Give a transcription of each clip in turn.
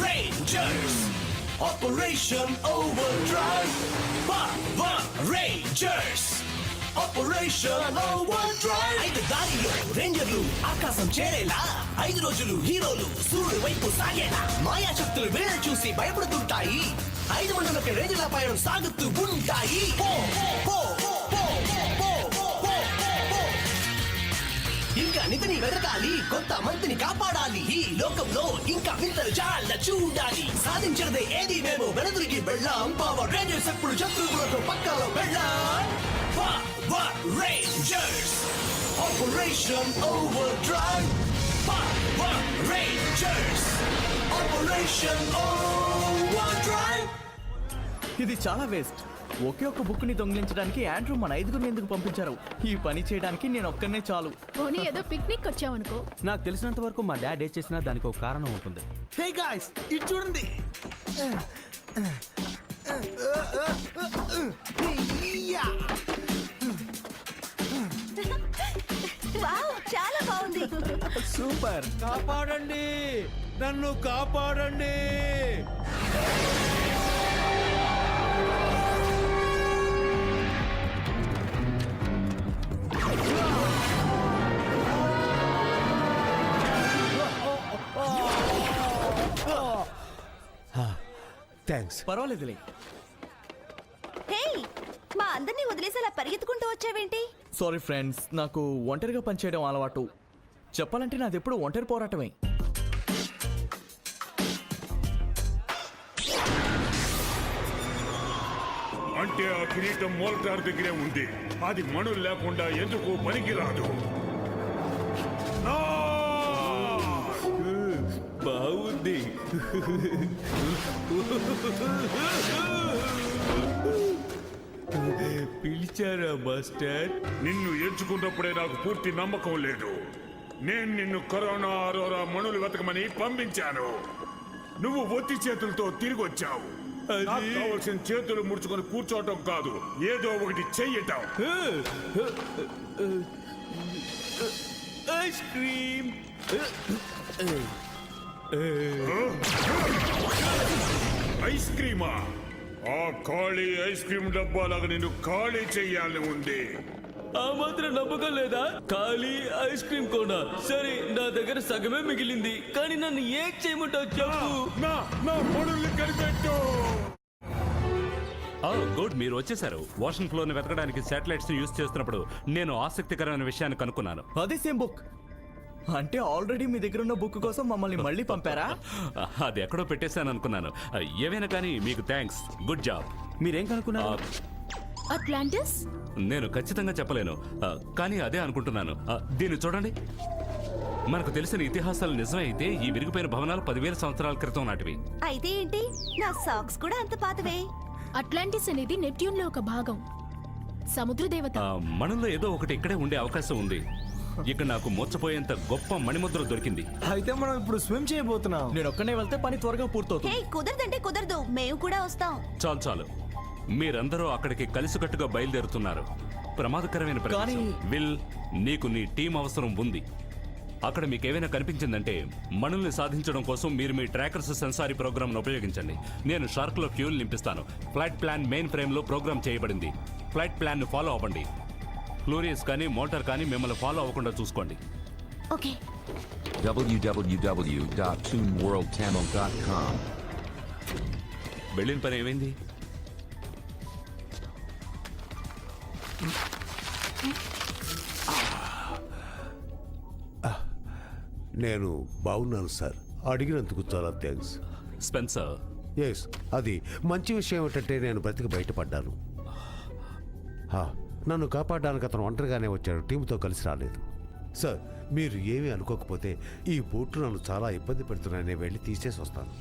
Rangers, Operation Overdrive. Power Rangers, Operation Overdrive. 5 దారిలో రేంజర్లు ఆకాశం చేరేలా 5 రోజులు హీరోలు సూర్యుడి వైపు సాగేలా మాయా శక్తులు వేళ చూసి భయపడుతుంటాయి. 5 మండలకి రేంజర్ల పయనం సాగుతూ ఉంటాయి. ఇంకా నిధిని వెతకాలి, కొత్త మంత్రిని కాపాడాలి. ఈ లోకంలో ఇంకా వింతలు చాలా చూడాలి. సాధించినదే ఏది మేము వెనదురికి వెళ్ళాం. పవర్ రేంజర్స్ ఎప్పుడు శత్రువులతో పక్కలో వెళ్ళాం. Power Rangers, operation overdrive. Power Rangers, operation overdrive. ఇది చాలా వేస్ట్. ఒకే ఒక్క బుక్ ని దొంగిలించడానికి ఆండ్రూ మన 5గురిని ఎందుకు పంపించారు? ఈ పని చేయడానికి నేను ఒక్కనే చాలు. పోనీ ఏదో పిక్నిక్ వచ్చావనుకో. నాకు తెలిసినంత వరకు మా డాడ్ ఏ చేసినా దానికి ఒక కారణం ఉంటుంది. హే గాయ్స్, ఇది చూడండి. వావ్, చాలా బాగుంది. సూపర్. కాపాడండి, నన్ను కాపాడండి. థ్యాంక్స్. పర్వాలేదులే. హే, మా అందరినీ వదిలేసి అలా పరిగెత్తుకుంటూ వచ్చావేంటి? సారీ ఫ్రెండ్స్, నాకు ఒంటరిగా పనిచేయడం అలవాటు. చెప్పాలంటే నాది ఎప్పుడు ఒంటరి పోరాటమే. అంటే ఆ కిరీటం మోల్టార్ దగ్గరే ఉంది. అది మణులు లేకుండా ఎందుకు పనికిరాదు. బాగుంది. పిలిచారా మాస్టర్? నిన్ను ఎంచుకున్నప్పుడే నాకు పూర్తి నమ్మకం లేదు. నేను నిన్ను కరోనా అరోరా మణులు వెతకమని పంపించాను. నువ్వు ఒత్తి చేతులతో తిరిగి వచ్చావు. నాకు కావలసిన చేతులు ముడుచుకొని కూర్చోవటం కాదు, ఏదో ఒకటి చెయ్యటం. Ice cream. ఐస్ క్రీమా? ఆ ఖాళీ ఐస్ క్రీమ్ డబ్బాలాగా నిన్ను ఖాళీ చెయ్యాలని ఉంది. ఆ మాత్రం నమ్మకం లేదా? ఖాళీ ఐస్ క్రీమ్ కోనా? సరే, నా దగ్గర సగమే మిగిలింది, కానీ నన్ను ఏం చేయమంటావు చెప్పు. నా మణుల్ని కనిపెట్టు. గుడ్, మీరు వచ్చేసారు. వాషింగ్ ఫ్లోర్ ని వెతకడానికి శాటిలైట్స్ యూజ్ చేస్తున్నప్పుడు నేను ఆసక్తికరమైన విషయాన్ని కనుక్కున్నాను. అదే సేమ్ బుక్. అంటే ఆల్రెడీ మీ దగ్గర ఉన్న బుక్ కోసం మమ్మల్ని మళ్ళీ పంపారా? అది ఎక్కడో పెట్టేశాను అనుకున్నాను. ఏవైనా కానీ మీకు థ్యాంక్స్, గుడ్ జాబ్. మీరేం కనుక్కున్నారు? అట్లాంటిస్? నేను ఖచ్చితంగా చెప్పలేను, కానీ అదే అనుకుంటున్నాను. దీన్ని చూడండి. మనకు తెలిసిన ఇతిహాసాలు నిజమే అయితే ఈ విరిగిపోయిన భవనాలు 10,000 సంవత్సరాల క్రితం నాటివి. అయితే ఏంటి, నా సాక్స్ కూడా అంత పాతవే. అట్లాంటిస్ అనేది నెప్ట్యూన్ లో ఒక భాగం, సముద్ర దేవత. మణుల్లో ఏదో ఒకటి ఇక్కడే ఉండే అవకాశం ఉంది. ఇక్కడ నాకు మోసపోయేంత గొప్ప మణిముద్ర దొరికింది. అయితే మనం ఇప్పుడు స్విమ్ చేయబోతున్నాం. నేను ఒక్కనే వెళ్తే పని త్వరగా పూర్తవుతుంది. హే, కుదరదంటే కుదరదు, మేము కూడా వస్తాం. చాలు చాలు, మీరందరూ అక్కడికి కలిసికట్టుగా బయలుదేరుతున్నారు. ప్రమాదకరమైన ప్రదేశం. విల్, నీకు నీ టీం అవసరం ఉంది. అక్కడ మీకు ఏమైనా కనిపించిందంటే మణుల్ని సాధించడం కోసం మీరు మీ ట్రాకర్స్ సెన్సారీ ప్రోగ్రామ్ను ఉపయోగించండి. నేను షార్క్లో ఫ్యూల్ నింపిస్తాను. ఫ్లైట్ ప్లాన్ మెయిన్ ఫ్రేమ్లో ప్రోగ్రామ్ చేయబడింది. ఫ్లైట్ ప్లాన్ను ఫాలో అవ్వండి. ఫ్లూరియస్ కానీ మోటార్ కానీ మిమ్మల్ని ఫాలో అవ్వకుండా చూసుకోండి. ఓకే. www.toonworldtamil.com. వెళ్ళిన పని ఏమైంది? నేను బాగున్నాను సార్. అడిగినందుకు చాలా థ్యాంక్స్. స్పెన్సర్. ఎస్, అది మంచి విషయం ఏంటంటే నేను బ్రతికి బయటపడ్డాను. నన్ను కాపాడడానికి అతను ఒంటరిగానే వచ్చాడు, టీంతో కలిసి రాలేదు. సార్, మీరు ఏమీ అనుకోకపోతే ఈ బోట్లు నన్ను చాలా ఇబ్బంది పెడుతున్నాయని వెళ్ళి తీసేసి వస్తాను.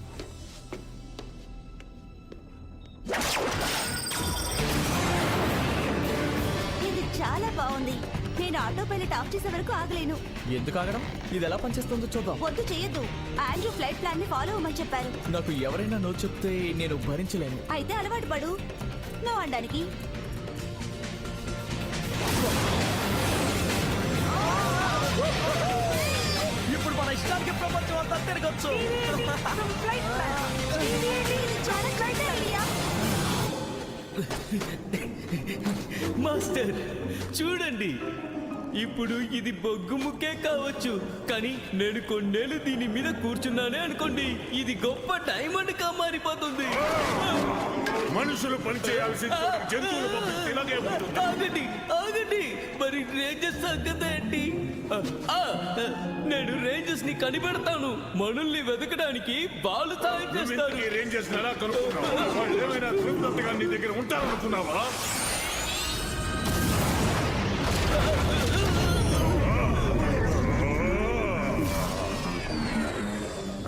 ఇది చాలా బాగుంది. నేను ఆటో పైలట్ ఆఫ్ చేసే వరకు ఆగలేను. ఎందుకు ఆగడం? ఇది ఎలా పనిచేస్తుందో చూద్దాం. వద్దు, చేయొద్దు. ఆండ్రూ ఫ్లైట్ ప్లాన్ ని ఫాలో అవ్వమని చెప్పారు. నాకు ఎవరైనా నో చెప్తే నేను భరించలేను. అయితే అలవాటు పడు. నో అనడానికి. ఇప్పుడు మన ఇష్టానికి ప్రపంచం అంతా తిరగచ్చు. మాస్టర్ చూడండి, ఇప్పుడు ఇది బొగ్గు ముక్కే కావచ్చు, కానీ నేను కొన్నేళ్ళు దీని మీద కూర్చున్నానే అనుకోండి, ఇది గొప్ప డైమండ్ గా మారిపోతుంది. మనుషులు పని చేయాల్సింది జంతువులు పంపిస్తే ఇలాగే ఉంటుంది. ఆగండి ఆగండి, మరి రేంజర్స్ సంగతి ఏంటి? నేను రేంజర్స్ ని కనిపెడతాను. మనుల్ని వెతకడానికి వాళ్ళు సాయం చేస్తారు. ఈ రేంజర్స్ ఎలా కనుక్కున్నావు? వాళ్ళు ఏమైనా తిరుగుతున్నట్టుగా నీ దగ్గర ఉంటారనుకున్నావా?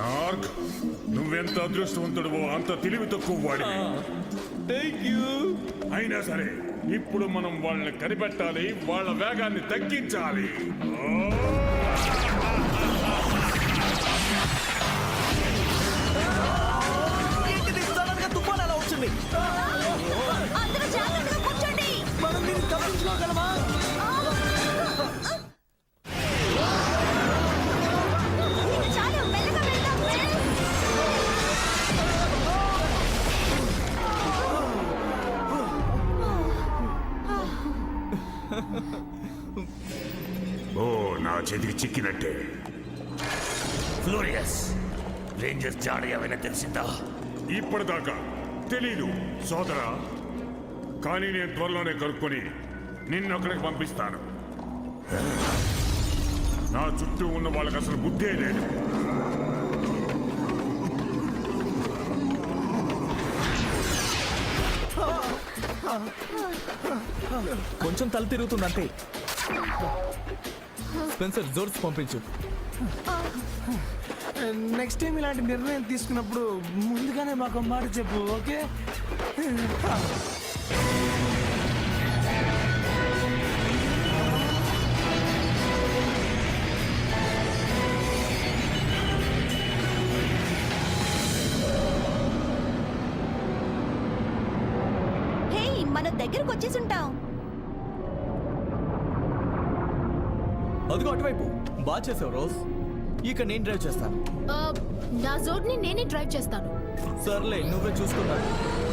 నార్క్, నువ్వెంత అదృష్టవంతుడువో అంత తెలివి తక్కువ వాడివి. Thank you. అయినా సరే ఇప్పుడు మనం వాళ్ళని కనిపెట్టాలి, వాళ్ళ వేగాన్ని తగ్గించాలి. ఏంటిది సడన్ గా తుఫాన్ ఎలా వచ్చింది? మనం దీన్ని తప్పించుకోగలమా? ఓ, నా చేతికి చిక్కినట్టే. ఫ్లోరియస్, రేంజర్స్ జాడ ఏమైనా తెలిసిందా? ఇప్పటిదాకా తెలీదు సోదరా, కానీ నేను త్వరలోనే కనుక్కొని నిన్ను అక్కడికి పంపిస్తాను. నా చుట్టూ ఉన్న వాళ్ళకి అసలు బుద్ధే లేదు. కొంచెం తల తిరుగుతుందంటే. స్పెన్సర్ జోర్స్ పంపించు. నెక్స్ట్ టైం ఇలాంటి నిర్ణయం తీసుకున్నప్పుడు ముందుగానే మాకు మాట చెప్పు, ఓకే? మన దగ్గరకు వచ్చేసి ఉంటాం. అదిగో అటువైపు. బాగా చేసావు రోజ్. ఇక నేను డ్రైవ్ చేస్తాను. నా జోడ్ ని నేనే డ్రైవ్ చేస్తాను. సర్లే, నువ్వే చూసుకున్నాను.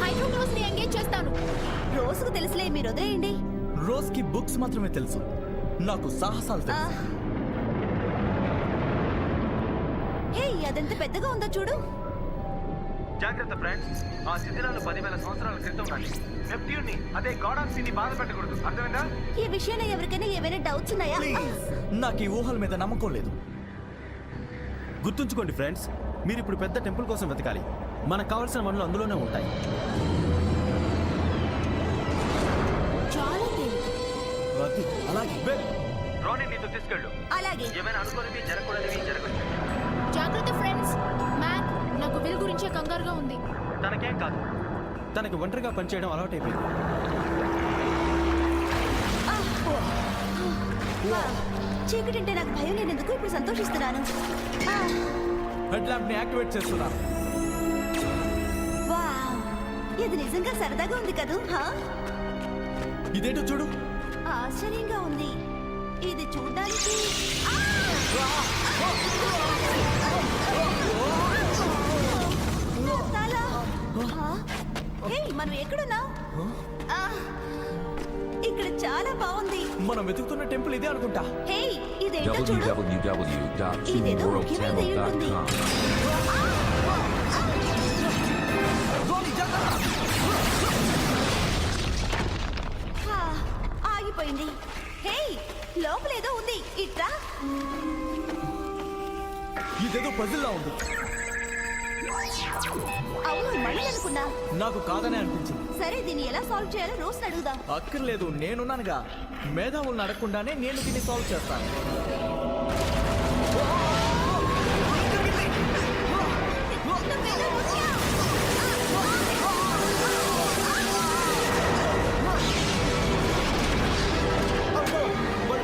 హైడ్రోనోస్ ని ఎంగేజ్ చేస్తాను. రోజుకు తెలుసులే, మీరు వదిలేయండి. రోజ్ కి బుక్స్ మాత్రమే తెలుసు, నాకు సాహసాలు తెలుసు. హే, అదెంత పెద్దగా ఉందో చూడు. జాగ్రత్త ఫ్రెండ్స్, ఆ శిథిలాలు 10,000 సంవత్సరాల క్రితం నాటి నెప్ట్యూన్ ని, అదే గాడ్ ఆఫ్ సీ ని బాధ పెట్టకూడదు, అర్థమైందా? ఈ విషయంలో ఎవరికైనా ఏమైనా డౌట్స్ ఉన్నాయా? నాకు ఈ ఊహల మీద నమ్మకం లేదు. గుర్తుంచుకోండి ఫ్రెండ్స్, మీరు ఇప్పుడు పెద్ద టెంపుల్ కోసం వెతకాలి. మనకు కావాల్సిన వనరులు అందులోనే ఉంటాయి. చాలా తేలిక. అలాగే రోనీ నీతో తీసుకెళ్ళు. అలాగే. ఏమైనా అనుకోనివి జరగకూడనివి జరగచ్చు. జాగ్రత్త ఫ్రెండ్స్. మ్యాక్, నాకు విల్ గురించే కంగారుగా ఉంది. తనకేం కాదు. తనకి ఒంటరిగా పనిచేయడం అలవాటైపోయింది. చీకటి నాకు భయం లేనందుకు ఇప్పుడు సంతోషిస్తున్నాను. హెడ్ ల్యాంప్ ని యాక్టివేట్ చేస్తున్నా. వావ్, ఇది నిజంగా సరదాగా ఉంది కదూ. ఇదేంటో చూడు. ఆశ్చర్యంగా ఉంది. ఇది చూడ్డానికి తల. హే, మనం ఎక్కడున్నాం? ఇక్కడ చాలా బాగుంది. మనం వెతుకుతున్న టెంపుల్ ఇదే అనుకుంటా. హే, ఇదేంటో చూడు. ఇదేదో ముఖ్యమైనది అయి ఉంటుంది. ఆగిపోయింది. హే, లోపలేదో ఉంది. ఇట్రా. ఇదేదో పజిల్లా ఉంది. అవును, మళ్ళీ అనుకున్నా. నాకు కాదనే అనిపించింది. సరే, దీన్ని ఎలా సాల్వ్ చేయాలో రోజు అడుగుదాం. అక్కర్లేదు, నేనున్నానుగా. మేధావులను అడగకుండానే నేను దీన్ని సాల్వ్ చేస్తాను.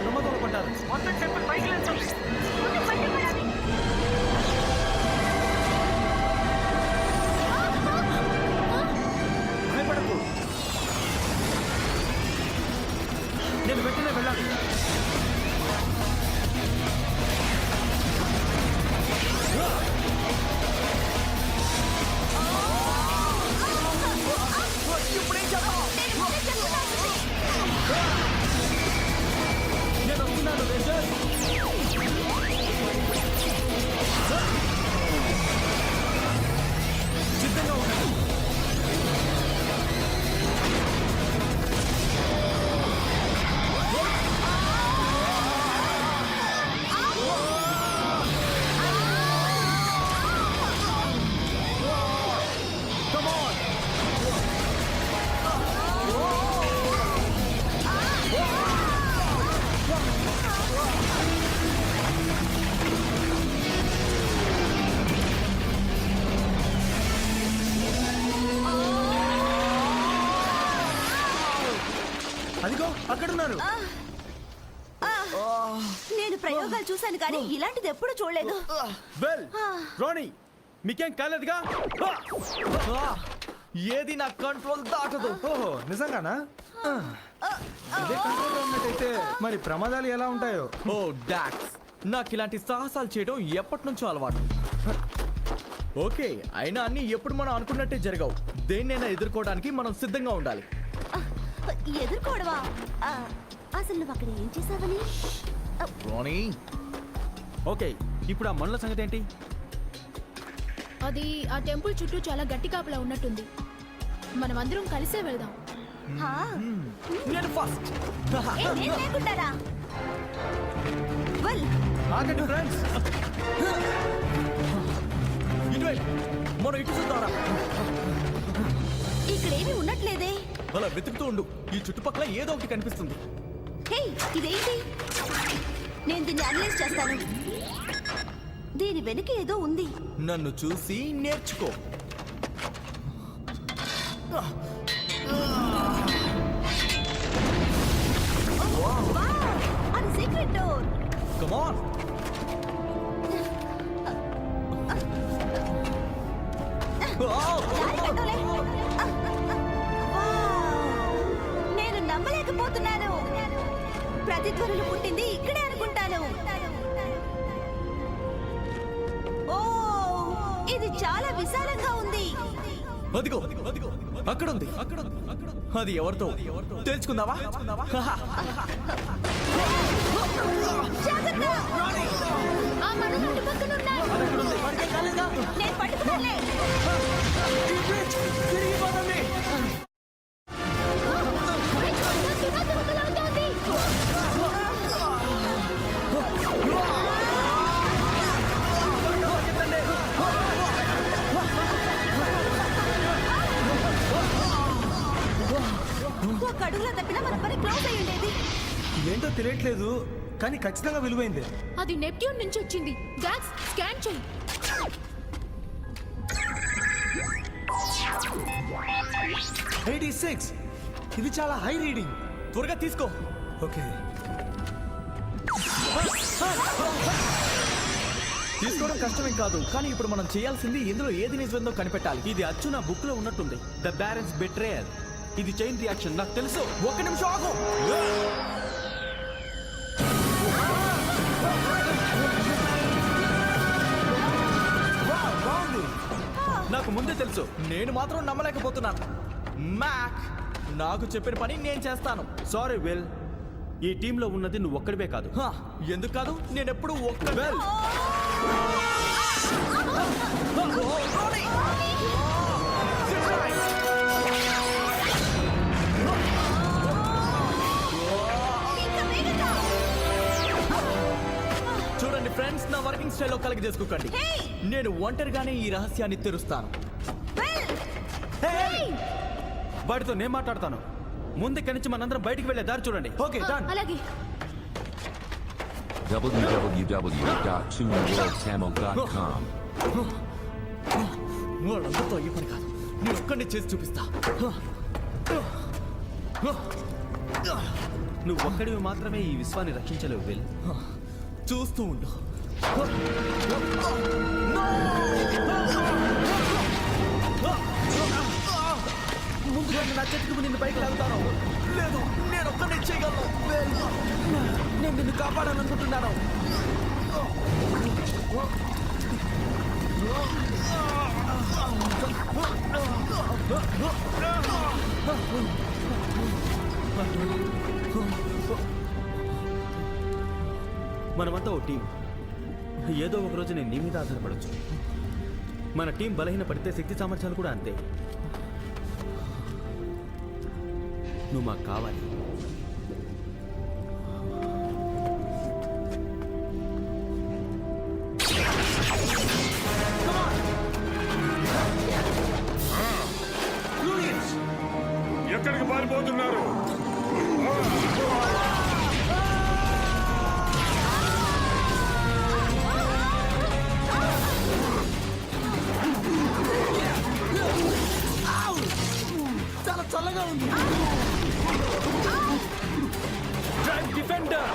నమ్మకం పడ్డారు. మొత్తం టెంపుల్ పైకి లేస్తుంది. భయపడకు, నేను వెంటనే వెళ్ళాలి. అక్కడున్నారు. నేను ప్రయోగాలు చూశాను కానీ ఇలాంటిది ఎప్పుడు చూడలేదు. వెల్ రోనీ మీకేం కాలేదుగా? ఏది నా కంట్రోల్ దాటదు. ఓహో నిజంగానా? ఇదే కంట్రోల్లో ఉన్నట్టయితే మరి ప్రమాదాలు ఎలా ఉంటాయో. ఓ డాక్స్, నాకు ఇలాంటి సాహసాలు చేయడం ఎప్పటి నుంచో అలవాటు. ఓకే, అయినా అన్ని ఎప్పుడు మనం అనుకున్నట్టే జరగవు. దేన్నైనా ఎదుర్కోవడానికి మనం సిద్ధంగా ఉండాలి. ఎదుర్కోవడమా? అసలు నువ్వు అక్కడ ఏం చేసావని? రోనీ, ఓకే ఇప్పుడు ఆ మనుల సంగతి ఏంటి? అది ఆ టెంపుల్ చుట్టూ చాలా గట్టి కాపలా ఉన్నట్టుంది. మనం అందరం కలిసే వెళ్దాం. నేను ఫస్ట్. ఆగండి ఫ్రెండ్స్. ఇటువైపు మనం ఇటు చూద్దారా? ఇక్కడేమీ ఉన్నట్లేదే. అలా వెతుకుతూ ఉండు, ఈ చుట్టుపక్కల ఏదో ఒకటి కనిపిస్తుంది. హే, ఇదేంటి? నేను దీన్ని అనలైజ్ చేస్తాను. దీని వెనుక ఏదో ఉంది. నన్ను చూసి నేర్చుకో. అది సీక్రెట్ డోర్. Come on. నేను నమ్మలేకపోతున్నాను. ప్రతిధ్వనులు పుట్టింది ఇక్కడే అనుకుంటాను. ఓ, ఇది చాలా విశాలంగా ఉంది. అదిగో అదిగో, అక్కడ ఉంది. అది ఎవరితో తెలుసుకుందావా? జాగ్రత్త! ఆ మనుషులు అటు పక్కన ఉన్నారు. నేను పట్టుకున్నానులే. ఒక అడుగులో తప్పినా మన పని క్లోజ్ అయి ఉండేది. ఏంటో తెలియట్లేదు కానీ ఖచ్చితంగా విలువైంది. అది నెప్ట్యూన్ నుంచి వచ్చింది. డాక్స్, స్కాన్ చెయ్యి. 86. ఇది చాలా హై రీడింగ్. త్వరగా తీసుకో. ఓకే, తీసుకోవడం కష్టమేం కాదు, కానీ ఇప్పుడు మనం చేయాల్సింది ఇందులో ఏది నిజమేందో కనిపెట్టాలి. ఇది అచ్చు నా బుక్ లో ఉన్నట్టుంది. The barons బెట్రేయల్. ఇది చైన్ రియాక్షన్, నాకు తెలుసు. ఒక్క నిమిషం ఆగు. నాకు ముందే తెలుసు. నేను మాత్రం నమ్మలేకపోతున్నాను. మ్యాక్, నాకు చెప్పిన పని నేను చేస్తాను. సారీ వెల్, ఈ టీంలో ఉన్నది నువ్వు ఒక్కడివే కాదు. హా, ఎందుకు కాదు? నేను ఎప్పుడు ఒక్క చూడండి ఫ్రెండ్స్, నా వర్కింగ్ స్టైల్లో కలిగి చేసుకోకండి. నేను ఒంటరిగానే ఈ రహస్యాన్ని తెరుస్తాను. వాడితో నేను మాట్లాడతాను. ముందుక్కడి నుంచి మనందరం బయటికి వెళ్ళే దారి చూడండి. Okay done. అలాగే. www.2worldtamil.com వాళ్ళందరితో ఈ పని కాదు, నేను ఒక్కడిని చేసి చూపిస్తా. నువ్వు ఒక్కడివి మాత్రమే ఈ విశ్వాన్ని రక్షించలేవు వెల్. చూస్తూ ఉండు. ముందుగా నా చేతికి నిన్ను పైకి లాగుతాను. లేదు, నేను ఒక్కడిని చేయగలను. నేను నిన్ను కాపాడాలనుకుంటున్నాను. మనమంతా ఓ టీం. ఏదో ఒక రోజు నేను నీ మీద ఆధారపడచ్చు. మన టీం బలహీన పడితే శక్తి సామర్థ్యాలు కూడా అంతే. నువ్వు మాకు కావాలి. ఎక్కడికి పారిపోతున్నారు? చాలా చల్లగా ఉంది. థండర్.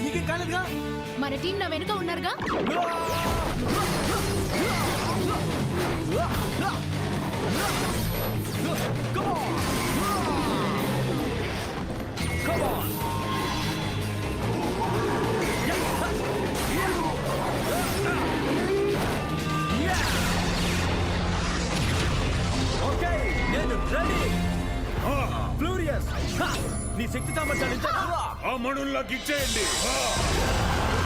నీకేం కాలేదుగా? మన టీం నా వెనుక ఉన్నారుగా. ఓకే, నేను రెడీ. ఫ్లూరియస్, నీ శక్తి సామర్థ్యాలు ఇంత. ఆ మణుల్లోకి ఇచ్చేయండి.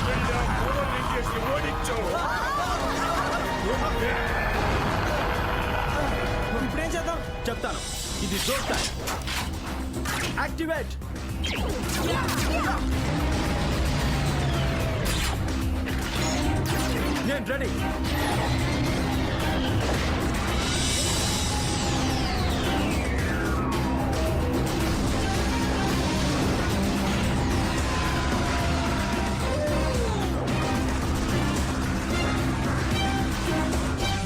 వెళ్ళి ఆ గోడల్ని చేసి ఓడించు. ఇప్పుడేం చేద్దాం? చెప్తాను. ఇది జోర్ టైం. యాక్టివేట్. నేను రెడీ.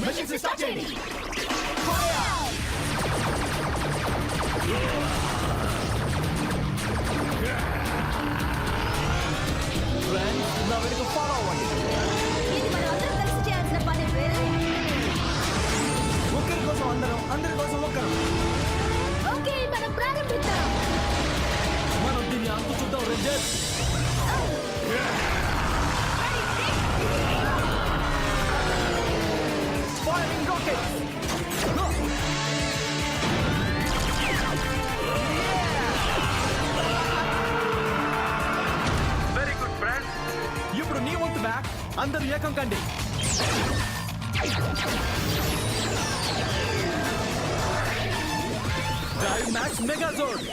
మిషన్ స్టార్ట్ చేయండి. ఫ్రెండ్స్, నా వెనుక ఫాలో అవ్వండి. ఇది మనం అందరం కలిసి చేయాల్సిన పని. ఒకరి కోసం అందరం, అందరి కోసం ఒకరు. ఓకే, మనం ప్రారంభిద్దాం. మనం దీన్ని అంతు చూద్దాం rangers. Firing rockets! Very good friends. ఇప్పుడు నీ వంతు బ్యాక్. అందరూ ఏకం కండి. Drive max megazone.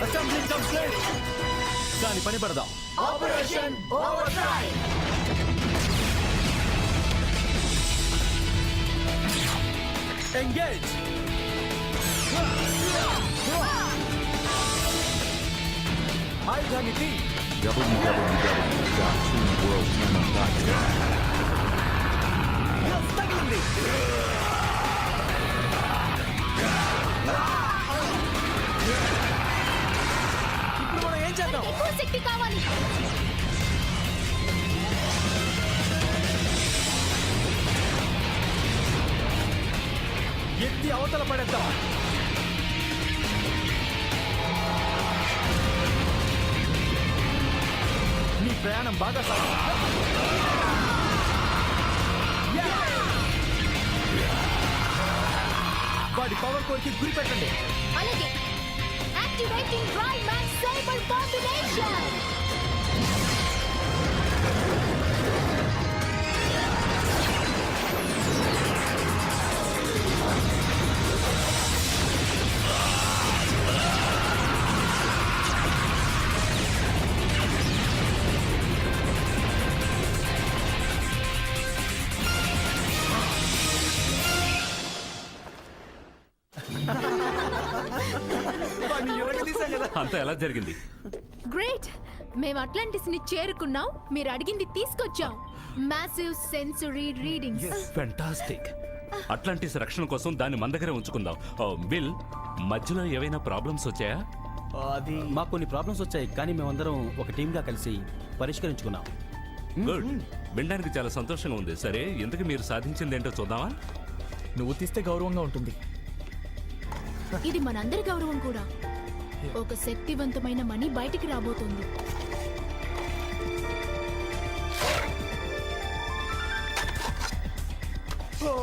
Assembly complete. దాని పని పడదాం. Operation over drive. ఎంగేజ్. ఆయుధాన్ని తీ. www.teamworldchannel.com. తగిలింది. ఇప్పుడు మనం ఏం చేద్దాం? ఎక్కువ శక్తి కావాలి. ఎత్తి అవతల పడేద్దాం. నీ ప్రయాణం బాగా వాడి పవర్ కోర్కి గురి పెట్టండి. అలాగే. Activating drive max cyber combination. అంతా ఎలా జరిగింది? గ్రేట్. మేము అట్లాంటిస్ ని చేరుకున్నాం, మీరు అడిగింది తీసుకొచ్చాం. Massive sensory readings. Fantastic. Atlantis రక్షణ కోసం దాన్ని మన దగ్గరే ఉంచుకుందాం. విల్, మధ్యలో ఏవైనా ప్రాబ్లమ్స్ వచ్చాయా? అది మాకు కొన్ని ప్రాబ్లమ్స్ వచ్చాయి, కానీ మేమందరం ఒక టీంగా కలిసి పరిష్కరించుకున్నాం. గుడ్. వినడానికి చాలా సంతోషంగా ఉంది. సరే, ఎందుకు మీరు సాధించింది ఏంటో చూద్దామా? నువ్వు తీస్తే గౌరవంగా ఉంటుంది. ఇది మనందరి గౌరవం కూడా. ఒక శక్తివంతమైన మణి బయటికి రాబోతోంది. ఓ,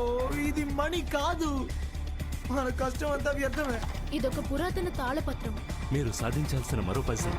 ఇది మణి కాదు, మన కష్టం అంతా వ్యర్థమే. ఇదొక పురాతన తాళపత్రం. మీరు సాధించాల్సిన మరో పైసా